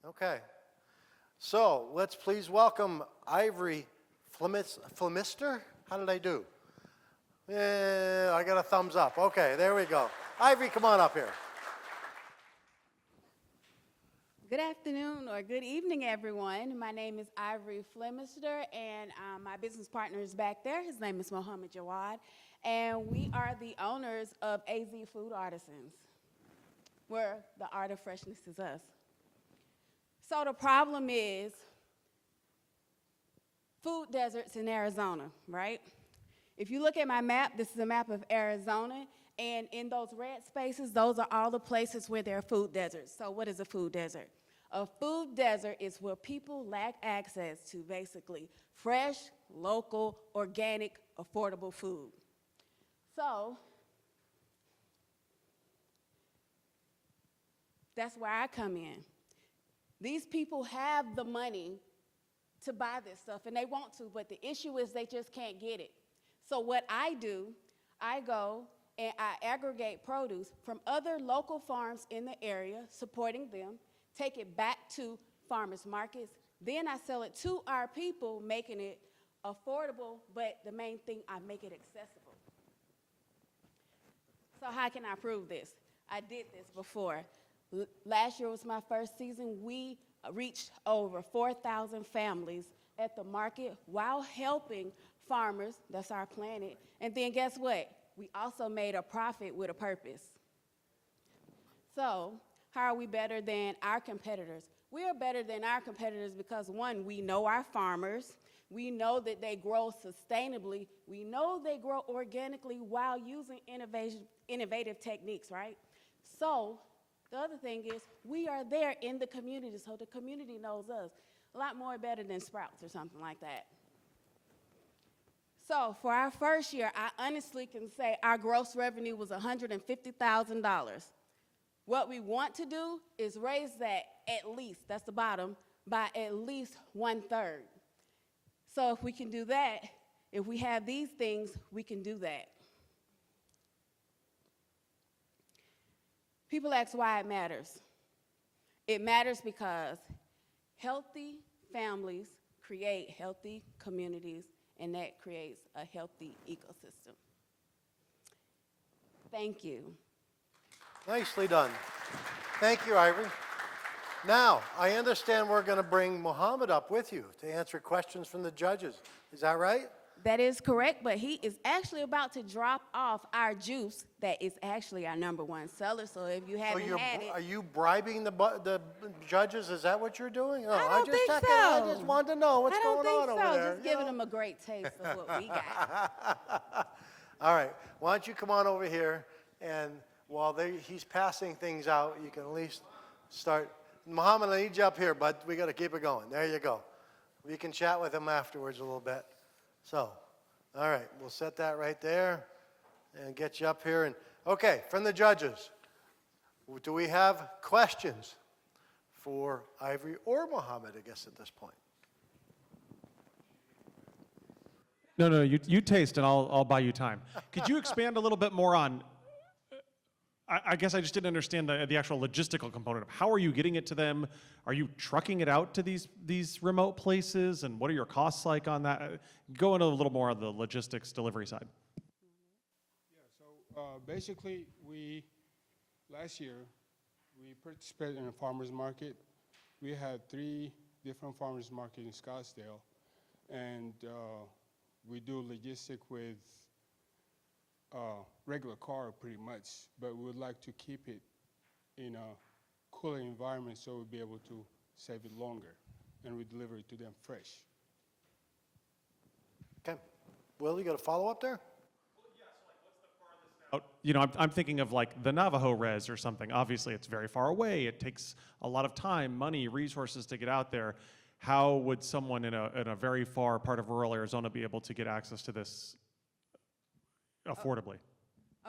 Okay. So let's please welcome Ivory Flemister. How did I do? Yeah, I got a thumbs up. Okay, there we go. Ivory, come on up here. Good afternoon or good evening, everyone. My name is Ivory Flemister, and my business partner is back there. His name is Mohammed Jawad, and we are the owners of AZ Food Artisans, where the art of freshness is us. So the problem is food deserts in Arizona, right? If you look at my map, this is a map of Arizona, and in those red spaces, those are all the places where there are food deserts. So what is a food desert? A food desert is where people lack access to basically fresh, local, organic, affordable food. So that's where I come in. These people have the money to buy this stuff, and they want to, but the issue is they just can't get it. So what I do, I go and I aggregate produce from other local farms in the area, supporting them, take it back to farmers markets, then I sell it to our people, making it affordable, but the main thing, I make it accessible. So how can I prove this? I did this before. Last year was my first season. We reached over 4,000 families at the market while helping farmers, that's our planet, and then guess what? We also made a profit with a purpose. So, how are we better than our competitors? We are better than our competitors because, one, we know our farmers, we know that they grow sustainably, we know they grow organically while using innovative techniques, right? So, the other thing is, we are there in the community, so the community knows us a lot more better than Sprouts or something like that. So, for our first year, I honestly can say our gross revenue was $150,000. What we want to do is raise that at least, that's the bottom, by at least 1/3. So if we can do that, if we have these things, we can do that. People ask why it matters. It matters because healthy families create healthy communities, and that creates a healthy ecosystem. Thank you. Nicely done. Thank you, Ivory. Now, I understand we're going to bring Mohammed up with you to answer questions from the judges. Is that right? That is correct, but he is actually about to drop off our juice that is actually our #1 seller, so if you haven't had it... Are you bribing the judges? Is that what you're doing? No, I don't think so. I just wanted to know what's going on over there. I don't think so. Just giving them a great taste of what we got. All right. Why don't you come on over here, and while he's passing things out, you can at least start. Mohammed, I need you up here, but we got to keep it going. There you go. We can chat with him afterwards a little bit. So, all right, we'll set that right there and get you up here. And okay, from the judges, do we have questions for Ivory or Mohammed, I guess, at this point? No, you taste and I'll buy you time. Could you expand a little bit more on, I guess I just didn't understand the actual logistical component of how are you getting it to them? Are you trucking it out to these remote places, and what are your costs like on that? Go into a little more on the logistics delivery side. Yeah, so basically last year, we participated in a farmer's market. We had 3 different farmers markets in Scottsdale, and we do logistic with regular car pretty much, but we would like to keep it in a cooler environment so we'll be able to save it longer, and we deliver it to them fresh. Okay. Will, you got a follow-up there? Well, yeah, so like what's the farthest out? You know, I'm thinking of like the Navajo res or something. Obviously, it's very far away. It takes a lot of time, money, resources to get out there. How would someone in a very far part of rural Arizona be able to get access to this affordably?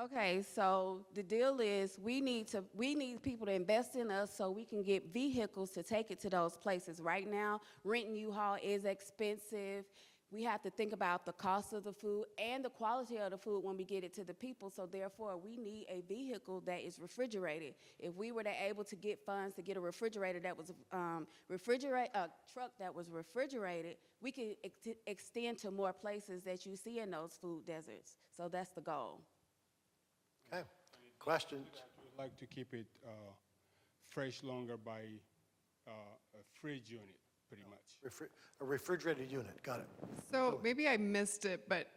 Okay, so the deal is we need people to invest in us so we can get vehicles to take it to those places. Right now, renting U-Haul is expensive. we have to think about the cost of the food and the quality of the food when we get it to the people. So therefore, we need a vehicle that is refrigerated. If we were able to get funds to get a refrigerator that was a truck that was refrigerated, we could extend to more places that you see in those food deserts. So that's the goal. Okay. Questions? We'd like to keep it fresh longer by a fridge unit, pretty much. A refrigerated unit, got it. So maybe I missed it, but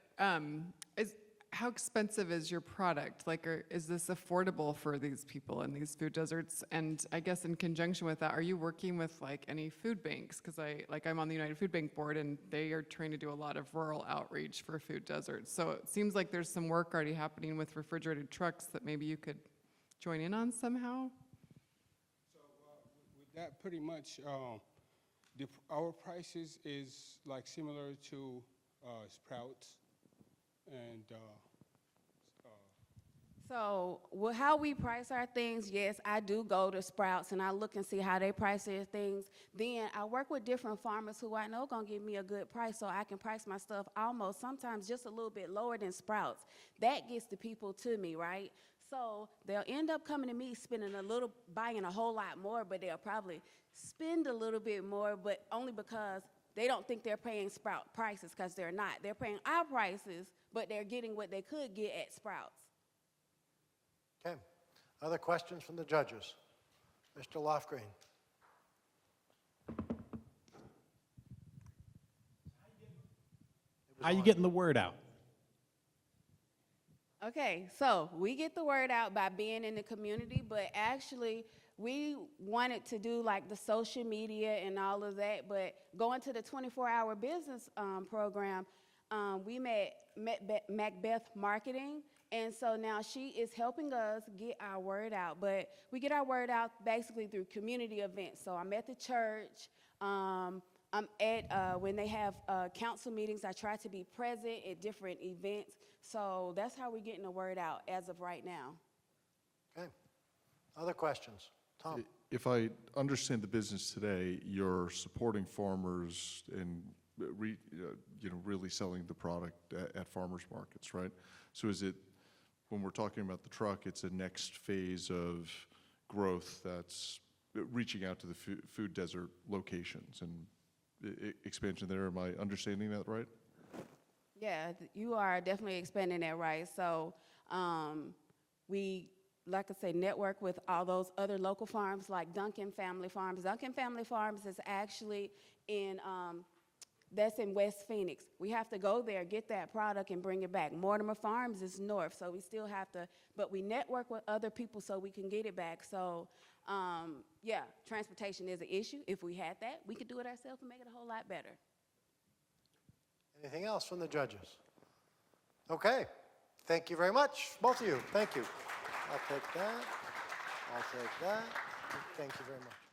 how expensive is your product? Like, is this affordable for these people in these food deserts? And I guess in conjunction with that, are you working with like any food banks? Because I'm on the United Food Bank board, and they are trying to do a lot of rural outreach for food deserts. So it seems like there's some work already happening with refrigerated trucks that maybe you could join in on somehow. So with that, pretty much, our prices is like similar to Sprouts, and So how we price our things, yes, I do go to Sprouts and I look and see how they price their things. Then I work with different farmers who I know gonna give me a good price, so I can price my stuff almost sometimes just a little bit lower than Sprouts. That gets the people to me, right? So they'll end up coming to me buying a whole lot more, but they'll probably spend a little bit more, but only because they don't think they're paying Sprout prices, because they're not. They're paying our prices, but they're getting what they could get at Sprouts. Okay. Other questions from the judges? Mr. Lofgreen. How are you getting the word out? Okay, so we get the word out by being in the community, but actually we wanted to do like the social media and all of that, but going to the 24-hour business program, we met Macbeth Marketing, and so now she is helping us get our word out. But we get our word out basically through community events. So I'm at the church. I'm at, when they have council meetings, I try to be present at different events. So that's how we're getting the word out as of right now. Okay. Other questions? Tom? If I understand the business today, you're supporting farmers and really selling the product at farmers markets, right? So is it, when we're talking about the truck, it's a next phase of growth that's reaching out to the food desert locations and expansion there? Am I understanding that right? Yeah, you are definitely expanding that, right? So we, like I say, network with all those other local farms like Duncan Family Farms. Duncan Family Farms is actually in, that's in West Phoenix. We have to go there, get that product, and bring it back. Mortimer Farms is north, so we still have to, but we network with other people so we can get it back. So, yeah, transportation is an issue. If we had that, we could do it ourselves and make it a whole lot better. Anything else from the judges? Okay. Thank you very much, both of you. Thank you. I'll take that. I'll take that. Thank you very much.